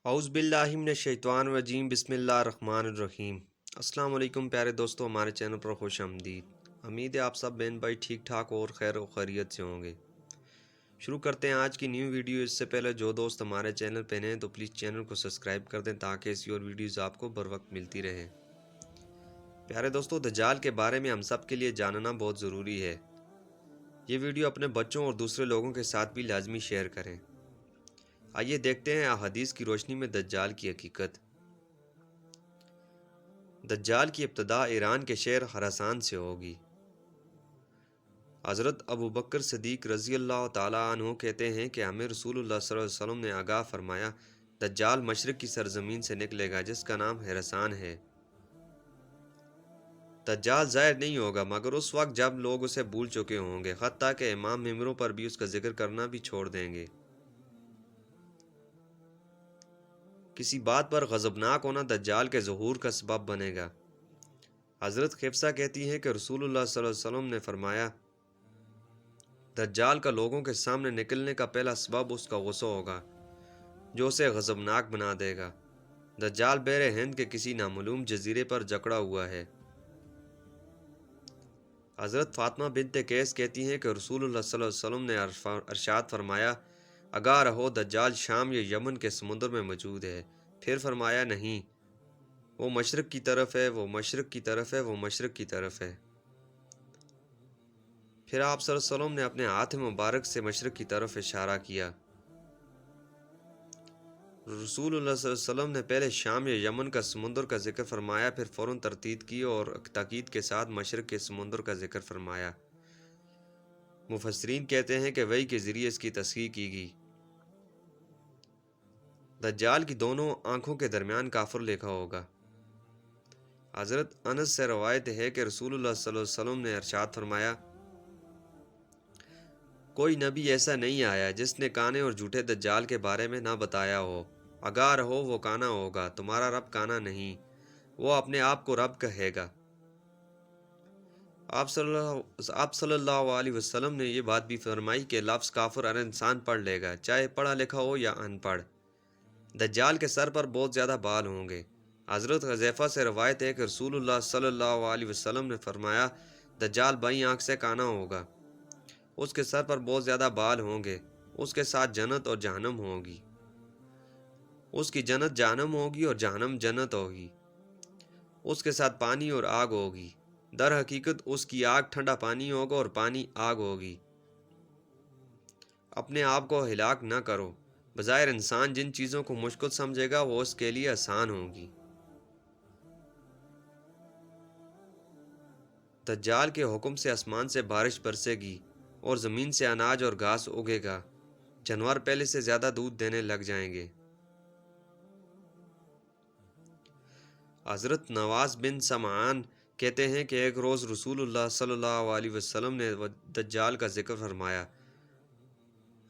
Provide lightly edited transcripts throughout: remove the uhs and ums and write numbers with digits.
اعوذ باللہ من الشیطان الرجیم بسم اللہ الرحمن الرحیم۔ السلام علیکم پیارے دوستو، ہمارے چینل پر خوش آمدید۔ امید ہے آپ سب بہن بھائی ٹھیک ٹھاک اور خیر و خیریت سے ہوں گے۔ شروع کرتے ہیں آج کی نیو ویڈیو۔ اس سے پہلے جو دوست ہمارے چینل پہ نئے ہیں تو پلیز چینل کو سبسکرائب کر دیں تاکہ ایسی اور ویڈیوز آپ کو بر وقت ملتی رہیں۔ پیارے دوستو، دجال کے بارے میں ہم سب کے لیے جاننا بہت ضروری ہے۔ یہ ویڈیو اپنے بچوں اور دوسرے لوگوں کے ساتھ بھی لازمی شیئر کریں۔ آئیے دیکھتے ہیں احادیث کی روشنی میں دجال کی حقیقت۔ دجال کی ابتدا ایران کے شہر خراسان سے ہوگی۔ حضرت ابوبکر صدیق رضی اللہ تعالیٰ عنہ کہتے ہیں کہ ہمیں رسول اللہ صلی اللہ علیہ وسلم نے آگاہ فرمایا، دجال مشرق کی سرزمین سے نکلے گا جس کا نام خراسان ہے۔ دجال ظاہر نہیں ہوگا مگر اس وقت جب لوگ اسے بھول چکے ہوں گے، حتیٰ کہ امام ممبروں پر بھی اس کا ذکر کرنا بھی چھوڑ دیں گے۔ کسی بات پر غضبناک ہونا دجال کے ظہور کا سبب بنے گا۔ حضرت حفصہ کہتی ہیں کہ رسول اللہ صلی اللہ علیہ وسلم نے فرمایا، دجال کا لوگوں کے سامنے نکلنے کا پہلا سبب اس کا غصہ ہوگا جو اسے غضبناک بنا دے گا۔ دجال بحر ہند کے کسی نامعلوم جزیرے پر جکڑا ہوا ہے۔ حضرت فاطمہ بنت قیس کہتی ہیں کہ رسول اللہ صلی اللہ علیہ وسلم نے ارشاد فرمایا، آگاہ رہو دجال شام یا یمن کے سمندر میں موجود ہے۔ پھر فرمایا، نہیں، وہ مشرق کی طرف ہے، وہ مشرق کی طرف ہے، وہ مشرق کی طرف ہے۔ پھر آپ صلی اللہ علیہ وسلم نے اپنے ہاتھ مبارک سے مشرق کی طرف اشارہ کیا۔ رسول اللہ صلی اللہ علیہ وسلم نے پہلے شام یا یمن کا سمندر کا ذکر فرمایا، پھر فوراً ترتیب کی اور تاکید کے ساتھ مشرق کے سمندر کا ذکر فرمایا۔ مفسرین کہتے ہیں کہ وحی کے ذریعے اس کی تصحیح کی گئی۔ دجال کی دونوں آنکھوں کے درمیان کافر لکھا ہوگا۔ حضرت انس سے روایت ہے کہ رسول اللہ صلی اللہ علیہ وسلم نے ارشاد فرمایا، کوئی نبی ایسا نہیں آیا جس نے کانے اور جھوٹے دجال کے بارے میں نہ بتایا ہو۔ آگاہ رہو، وہ کانا ہوگا، تمہارا رب کانا نہیں، وہ اپنے آپ کو رب کہے گا۔ آپ صلی اللہ علیہ وسلم نے یہ بات بھی فرمائی کہ لفظ کافر ہر انسان پڑھ لے گا، چاہے پڑھا لکھا ہو یا ان پڑھ۔ دجال کے سر پر بہت زیادہ بال ہوں گے۔ حضرت حذیفہ سے روایت ہے کہ رسول اللہ صلی اللہ علیہ وسلم نے فرمایا، دجال بائیں آنکھ سے کانا ہوگا، اس کے سر پر بہت زیادہ بال ہوں گے، اس کے ساتھ جنت اور جہنم ہوگی، اس کی جنت جہنم ہوگی اور جہنم جنت ہوگی، اس کے ساتھ پانی اور آگ ہوگی، در حقیقت اس کی آگ ٹھنڈا پانی ہوگا اور پانی آگ ہوگی۔ اپنے آپ کو ہلاک نہ کرو، بظاہر انسان جن چیزوں کو مشکل سمجھے گا وہ اس کے لیے آسان ہوگی۔ دجال کے حکم سے آسمان سے بارش برسے گی اور زمین سے اناج اور گھاس اگے گا، جانور پہلے سے زیادہ دودھ دینے لگ جائیں گے۔ حضرت نواس بن سمعان کہتے ہیں کہ ایک روز رسول اللہ صلی اللہ علیہ وسلم نے دجال کا ذکر فرمایا۔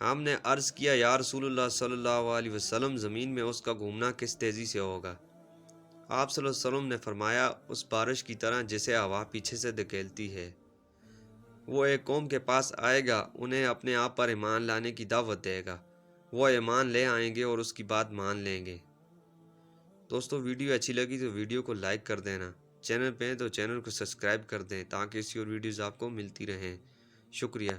ہم نے عرض کیا، یا رسول اللہ صلی اللہ علیہ وسلم، زمین میں اس کا گھومنا کس تیزی سے ہوگا؟ آپ صلی اللہ علیہ وسلم نے فرمایا، اس بارش کی طرح جسے ہوا پیچھے سے دھکیلتی ہے۔ وہ ایک قوم کے پاس آئے گا، انہیں اپنے آپ پر ایمان لانے کی دعوت دے گا، وہ ایمان لے آئیں گے اور اس کی بات مان لیں گے۔ دوستو، ویڈیو اچھی لگی تو ویڈیو کو لائک کر دینا، چینل پہ ہیں تو چینل کو سبسکرائب کر دیں تاکہ اسی اور ویڈیوز آپ کو ملتی رہیں۔ شکریہ۔